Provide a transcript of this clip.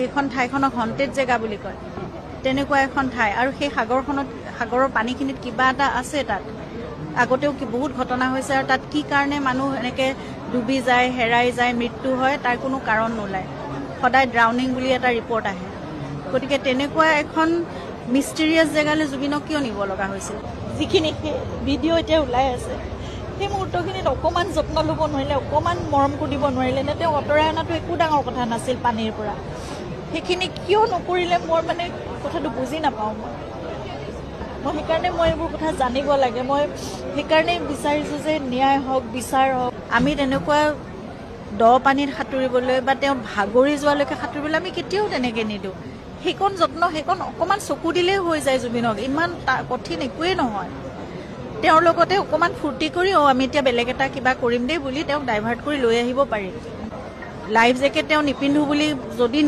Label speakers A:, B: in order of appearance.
A: এইখন ঠাইখনক হন্টেড জেগা বুলি কয় তেনেকুৱা এখন ঠাই আৰু সেই সাগৰৰ পানীখিনিত কিবা এটা আছে তাত আগতেও বহুত ঘটনা হৈছে আৰু তাত কি কাৰণে মানুহ এনেকে ডুবি যায় হেৰাই যায় মৃত্যু হয় তাৰ কোনো কাৰণ নোলায় সদায় ড্ৰাউনিং বুলি এটা ৰিপৰ্ট আহে গতিকে তেনেকুৱা এখন মিষ্টেৰিয়াছ জেগালৈ জুবিনক কিয় নিব লগা হৈছিল যিখিনি ভিডিঅ' এতিয়া ওলাই আছে সেই মুহূৰ্তখিনিত অকণমান যত্ন ল'ব নোৱাৰিলে অকণমান মৰম কৰিব নোৱাৰিলে নে তেওঁ আঁতৰাই অনাটো একো ডাঙৰ কথা নাছিল পানীৰ পৰা সেইখিনি কিয় নকৰিলে মই মানে কথাটো বুজি নাপাওঁ মই সেইকাৰণে মই এইবোৰ কথা জানিব লাগে মই সেইকাৰণেই বিচাৰিছোঁ যে ন্যায় হওক বিচাৰ হওক আমি তেনেকুৱা দ পানীত সাঁতুৰিবলৈ বা তেওঁ ভাগৰি যোৱালৈকে সাঁতুৰিবলৈ আমি কেতিয়াও তেনেকৈ নিদিওঁ সেইকণ যত্ন সেইকণ অকণমান চকু দিলেই হৈ যায় জুবিনক ইমান কঠিন একোৱেই নহয় তেওঁৰ লগতে অকণমান ফূৰ্তি কৰি আমি এতিয়া বেলেগ এটা কিবা কৰিম দেই বুলি তেওঁক ডাইভাৰ্ট কৰি লৈ আহিব পাৰি লাইফ জেকেট তেওঁ নিপিন্ধো বুলি যদি